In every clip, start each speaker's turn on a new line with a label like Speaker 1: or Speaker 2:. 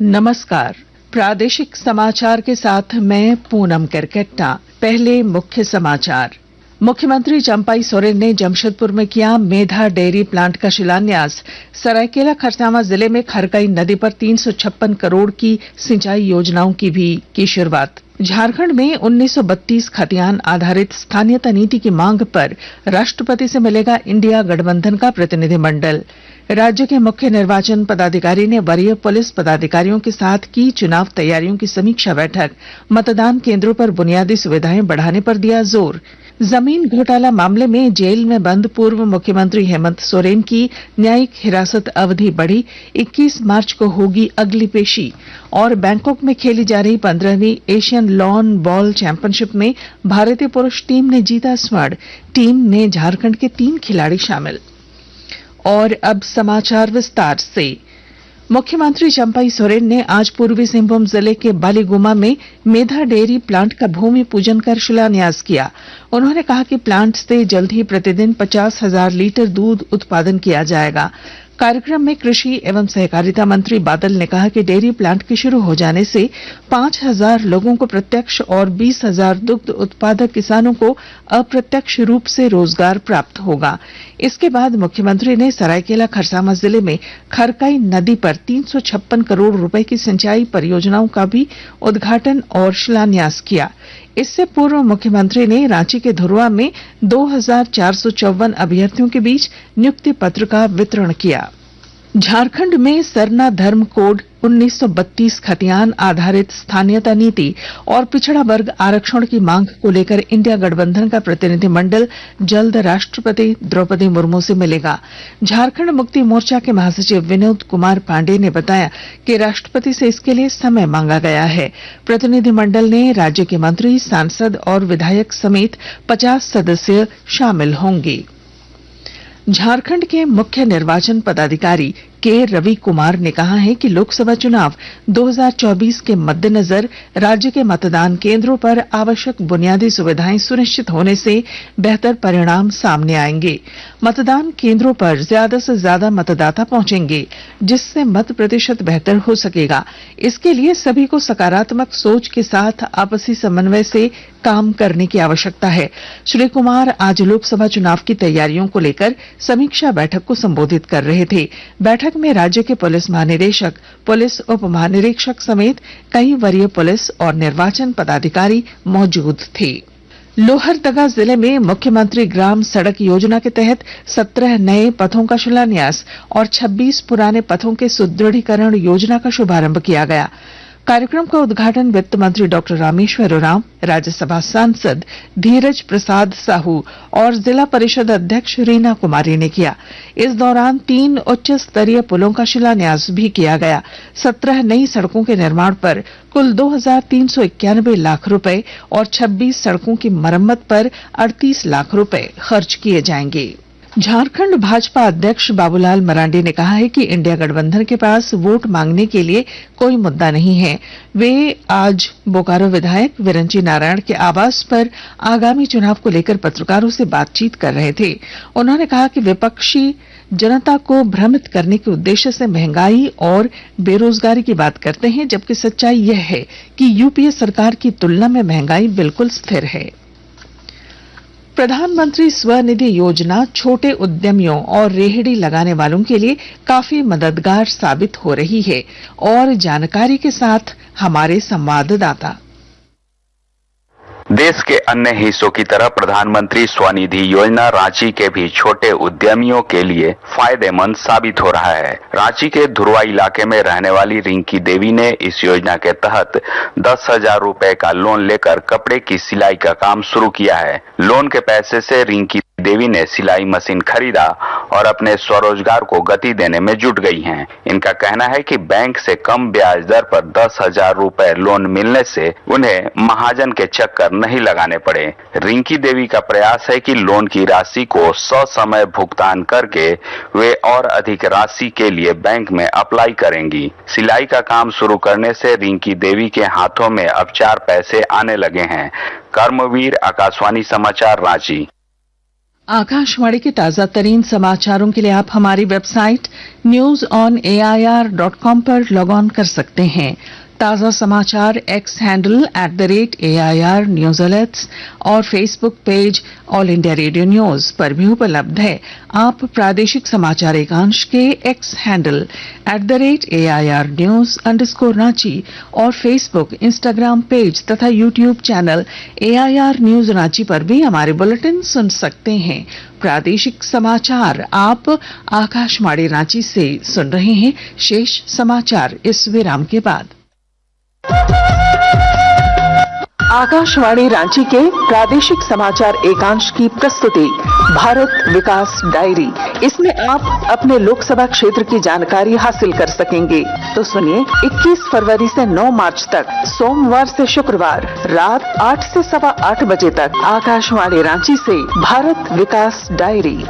Speaker 1: नमस्कार। प्रादेशिक समाचार के साथ मैं पूनम करकेट्टा। पहले मुख्य समाचार। मुख्यमंत्री चंपाई सोरेन ने जमशेदपुर में किया मेधा डेयरी प्लांट का शिलान्यास। सरायकेला खरसावां जिले में खरकई नदी पर 356 करोड़ की सिंचाई योजनाओं की भी की शुरुआत। झारखंड में 1932 खतियान आधारित स्थानीयता नीति की मांग पर राष्ट्रपति से मिलेगा इंडिया गठबंधन का प्रतिनिधिमंडल। राज्य के मुख्य निर्वाचन पदाधिकारी ने वरीय पुलिस पदाधिकारियों के साथ की चुनाव तैयारियों की समीक्षा बैठक। मतदान केंद्रों पर बुनियादी सुविधाएं बढ़ाने पर दिया जोर। जमीन घोटाला मामले में जेल में बंद पूर्व मुख्यमंत्री हेमंत सोरेन की न्यायिक हिरासत अवधि बढ़ी। 21 मार्च को होगी अगली पेशी। और बैंकॉक में खेली जा रही 15वीं एशियन लॉन बॉल चैंपियनशिप में भारतीय पुरुष टीम ने जीता स्वर्ण। टीम में झारखंड के 3 खिलाड़ी शामिल। और अब समाचार विस्तार से। मुख्यमंत्री चंपाई सोरेन ने आज पूर्वी सिंहभूम जिले के बालीगुमा में मेधा डेयरी प्लांट का भूमि पूजन कर शिलान्यास किया। उन्होंने कहा कि प्लांट से जल्द ही प्रतिदिन 50,000 लीटर दूध उत्पादन किया जाएगा। कार्यक्रम में कृषि एवं सहकारिता मंत्री बादल ने कहा कि डेयरी प्लांट के शुरू हो जाने से 5,000 लोगों को प्रत्यक्ष और 20,000 दुग्ध उत्पादक किसानों को अप्रत्यक्ष रूप से रोजगार प्राप्त होगा। इसके बाद मुख्यमंत्री ने सरायकेला खरसावां जिले में खरकई नदी पर 356 करोड़ रुपए की सिंचाई परियोजनाओं का भी उद्घाटन और शिलान्यास किया। इससे पूर्व मुख्यमंत्री ने रांची के धुर्वा में 2,454 अभ्यर्थियों के बीच नियुक्ति पत्र का वितरण किया। झारखंड में सरना धर्म कोड 1932 खतियान आधारित स्थानीयता नीति और पिछड़ा वर्ग आरक्षण की मांग को लेकर इंडिया गठबंधन का प्रतिनिधिमंडल जल्द राष्ट्रपति द्रौपदी मुर्मू से मिलेगा। झारखंड मुक्ति मोर्चा के महासचिव विनोद कुमार पांडेय ने बताया कि राष्ट्रपति से इसके लिए समय मांगा गया है। प्रतिनिधिमंडल ने राज्य के मंत्री, सांसद और विधायक समेत 50 सदस्य शामिल होंगे। झारखंड के मुख्य निर्वाचन पदाधिकारी के रवि कुमार ने कहा है कि लोकसभा चुनाव 2024 के मद्देनजर राज्य के मतदान केंद्रों पर आवश्यक बुनियादी सुविधाएं सुनिश्चित होने से बेहतर परिणाम सामने आएंगे। मतदान केंद्रों पर ज्यादा से ज्यादा मतदाता पहुंचेंगे, जिससे मत प्रतिशत बेहतर हो सकेगा। इसके लिए सभी को सकारात्मक सोच के साथ आपसी समन्वय से काम करने की आवश्यकता है। श्री कुमार आज लोकसभा चुनाव की तैयारियों को लेकर समीक्षा बैठक को संबोधित कर रहे थे। बैठक में राज्य के पुलिस महानिदेशक, पुलिस उप महानिरीक्षक समेत कई वरीय पुलिस और निर्वाचन पदाधिकारी मौजूद थे। लोहरदगा जिले में मुख्यमंत्री ग्राम सड़क योजना के तहत 17 नए पथों का शिलान्यास और 26 पुराने पथों के सुदृढ़ीकरण योजना का शुभारंभ किया गया। कार्यक्रम का उद्घाटन वित्त मंत्री डॉक्टर रामेश्वर उरांव, राज्यसभा सांसद धीरज प्रसाद साहू और जिला परिषद अध्यक्ष रीना कुमारी ने किया। इस दौरान 3 उच्च स्तरीय पुलों का शिलान्यास भी किया गया। 17 नई सड़कों के निर्माण पर कुल 2,391 लाख रुपए और 26 सड़कों की मरम्मत पर 38 लाख रुपए खर्च किए जाएंगे। झारखंड भाजपा अध्यक्ष बाबूलाल मरांडी ने कहा है कि इंडिया गठबंधन के पास वोट मांगने के लिए कोई मुद्दा नहीं है। वे आज बोकारो विधायक विरंची नारायण के आवास पर आगामी चुनाव को लेकर पत्रकारों से बातचीत कर रहे थे। उन्होंने कहा कि विपक्षी जनता को भ्रमित करने के उद्देश्य से महंगाई और बेरोजगारी की बात करते हैं, जबकि सच्चाई यह है कि यूपीए सरकार की तुलना में महंगाई बिल्कुल स्थिर है। प्रधानमंत्री स्वनिधि योजना छोटे उद्यमियों और रेहड़ी लगाने वालों के लिए काफी मददगार साबित हो रही है। और जानकारी के साथ हमारे संवाददाता।
Speaker 2: देश के अन्य हिस्सों की तरह प्रधानमंत्री स्वनिधि योजना रांची के भी छोटे उद्यमियों के लिए फायदेमंद साबित हो रहा है। रांची के धुर्वा इलाके में रहने वाली रिंकी देवी ने इस योजना के तहत 10,000 रुपए का लोन लेकर कपड़े की सिलाई का काम शुरू किया है। लोन के पैसे से रिंकी देवी ने सिलाई मशीन खरीदा और अपने स्वरोजगार को गति देने में जुट गई हैं। इनका कहना है कि बैंक से कम ब्याज दर पर 10,000 रुपए लोन मिलने से उन्हें महाजन के चक्कर नहीं लगाने पड़े। रिंकी देवी का प्रयास है कि लोन की राशि को ससमय भुगतान करके वे और अधिक राशि के लिए बैंक में अप्लाई करेंगी। सिलाई का काम शुरू करने से रिंकी देवी के हाथों में अब 4 पैसे आने लगे हैं। कर्मवीर, आकाशवाणी समाचार, रांची।
Speaker 1: आकाशवाणी के ताजा तरीन समाचारों के लिए आप हमारी वेबसाइट newsonair.com पर लॉग ऑन कर सकते हैं। ताजा समाचार X handle @AIR news alerts और Facebook page All India Radio News पर भी उपलब्ध है। आप प्रादेशिक समाचार एकांश के एक्स हैंडल @AIR न्यूज_रांची और फेसबुक इंस्टाग्राम पेज तथा YouTube channel AIR news Ranchi पर भी हमारे बुलेटिन सुन सकते हैं। प्रादेशिक समाचार आप आकाशवाणी रांची से सुन रहे हैं। शेष समाचार इस विराम के बाद। आकाशवाणी रांची के प्रादेशिक समाचार एकांश की प्रस्तुति भारत विकास डायरी। इसमें आप अपने लोकसभा क्षेत्र की जानकारी हासिल कर सकेंगे। तो सुनिए, 21 फरवरी से 9 मार्च तक सोमवार से शुक्रवार रात 8 से सवा 8 बजे तक आकाशवाणी रांची से भारत विकास डायरी।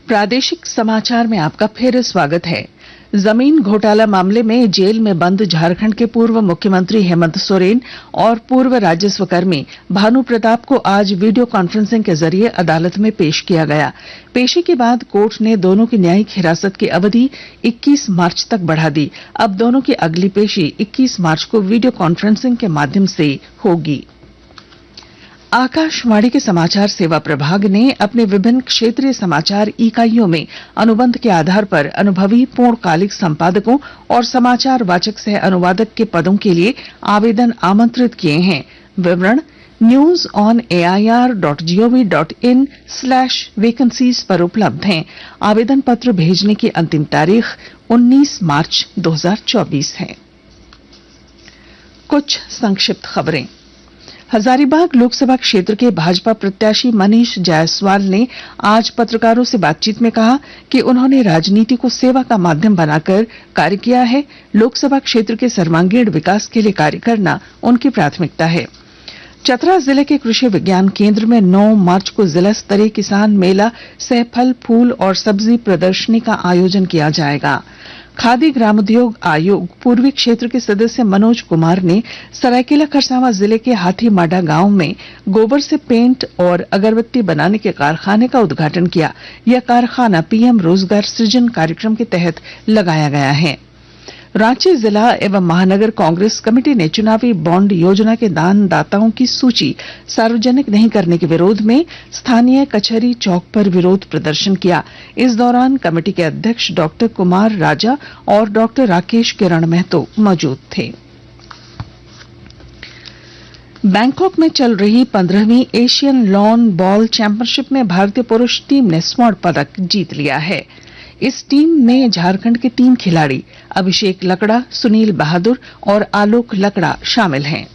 Speaker 1: प्रादेशिक समाचार में आपका फिर स्वागत है। जमीन घोटाला मामले में जेल में बंद झारखंड के पूर्व मुख्यमंत्री हेमंत सोरेन और पूर्व राजस्व कर्मी भानु प्रताप को आज वीडियो कॉन्फ्रेंसिंग के जरिए अदालत में पेश किया गया। पेशी के बाद कोर्ट ने दोनों की न्यायिक हिरासत की अवधि 21 मार्च तक बढ़ा दी। अब दोनों की अगली पेशी 21 मार्च को वीडियो कॉन्फ्रेंसिंग के माध्यम से होगी। आकाशवाणी के समाचार सेवा प्रभाग ने अपने विभिन्न क्षेत्रीय समाचार इकाइयों में अनुबंध के आधार पर अनुभवी पूर्णकालिक संपादकों और समाचार वाचक सह अनुवादक के पदों के लिए आवेदन आमंत्रित किए हैं। विवरण newsonair.gov.in/vacancies पर उपलब्ध हैं। आवेदन पत्र भेजने की अंतिम तारीख 19 मार्च 2024 है। कुछ संक्षिप्त खबरें। हजारीबाग लोकसभा क्षेत्र के भाजपा प्रत्याशी मनीष जायसवाल ने आज पत्रकारों से बातचीत में कहा कि उन्होंने राजनीति को सेवा का माध्यम बनाकर कार्य किया है। लोकसभा क्षेत्र के सर्वांगीण विकास के लिए कार्य करना उनकी प्राथमिकता है। चतरा जिले के कृषि विज्ञान केंद्र में 9 मार्च को जिला स्तरीय किसान मेला सह फल फूल और सब्जी प्रदर्शनी का आयोजन किया जाएगा। खादी ग्रामोद्योग आयोग पूर्वी क्षेत्र के सदस्य मनोज कुमार ने सरायकेला खरसावां जिले के हाथीमाडा गांव में गोबर से पेंट और अगरबत्ती बनाने के कारखाने का उद्घाटन किया। यह कारखाना पीएम रोजगार सृजन कार्यक्रम के तहत लगाया गया है। रांची जिला एवं महानगर कांग्रेस कमेटी ने चुनावी बॉन्ड योजना के दानदाताओं की सूची सार्वजनिक नहीं करने के विरोध में स्थानीय कचहरी चौक पर विरोध प्रदर्शन किया। इस दौरान कमेटी के अध्यक्ष डॉक्टर कुमार राजा और डॉक्टर राकेश किरण महतो मौजूद थे। बैंकॉक में चल रही 15वीं एशियन लॉन बॉल चैंपियनशिप में भारतीय पुरुष टीम ने स्वर्ण पदक जीत लिया है। इस टीम में झारखंड के 3 खिलाड़ी अभिषेक लकड़ा, सुनील बहादुर और आलोक लकड़ा शामिल हैं।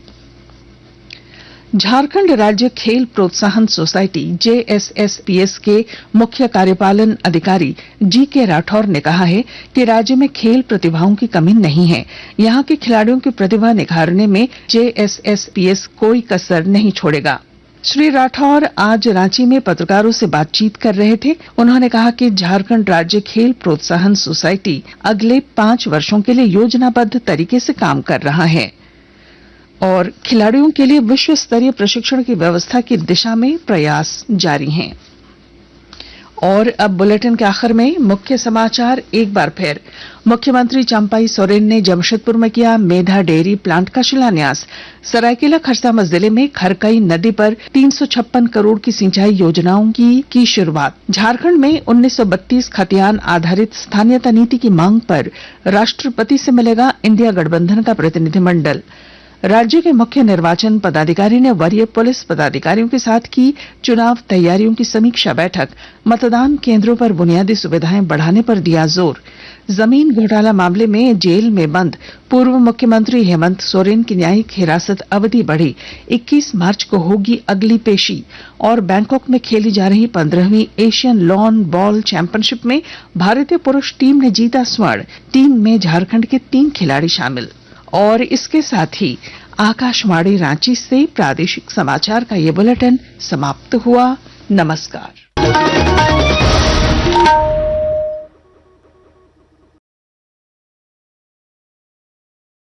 Speaker 1: झारखंड राज्य खेल प्रोत्साहन सोसाइटी JSSPS के मुख्य कार्यपालन अधिकारी GK राठौर ने कहा है कि राज्य में खेल प्रतिभाओं की कमी नहीं है। यहां के खिलाड़ियों की प्रतिभा निखारने में JSSPS कोई कसर नहीं छोड़ेगा। श्री राठौर आज रांची में पत्रकारों से बातचीत कर रहे थे। उन्होंने कहा कि झारखंड राज्य खेल प्रोत्साहन सोसाइटी अगले 5 वर्षों के लिए योजनाबद्ध तरीके से काम कर रहा है और खिलाड़ियों के लिए विश्व स्तरीय प्रशिक्षण की व्यवस्था की दिशा में प्रयास जारी हैं। और अब बुलेटिन के आखिर में मुख्य समाचार एक बार फिर। मुख्यमंत्री चंपाई सोरेन ने जमशेदपुर में किया मेधा डेयरी प्लांट का शिलान्यास। सरायकेला खरसावां जिले में खरकई नदी पर 356 करोड़ की सिंचाई योजनाओं की शुरुआत। झारखंड में 1932 खतियान आधारित स्थानीयता नीति की मांग पर राष्ट्रपति से मिलेगा इंडिया गठबंधन का प्रतिनिधिमंडल। राज्य के मुख्य निर्वाचन पदाधिकारी ने वरीय पुलिस पदाधिकारियों के साथ की चुनाव तैयारियों की समीक्षा बैठक। मतदान केंद्रों पर बुनियादी सुविधाएं बढ़ाने पर दिया जोर। जमीन घोटाला मामले में जेल में बंद पूर्व मुख्यमंत्री हेमंत सोरेन की न्यायिक हिरासत अवधि बढ़ी। 21 मार्च को होगी अगली पेशी। और बैंकॉक में खेली जा रही 15वीं एशियन लॉन बॉल चैंपियनशिप में भारतीय पुरुष टीम ने जीता स्वर्ण। टीम में झारखंड के 3 खिलाड़ी शामिल। और इसके साथ ही आकाशवाणी रांची से प्रादेशिक समाचार का ये बुलेटिन समाप्त हुआ। नमस्कार।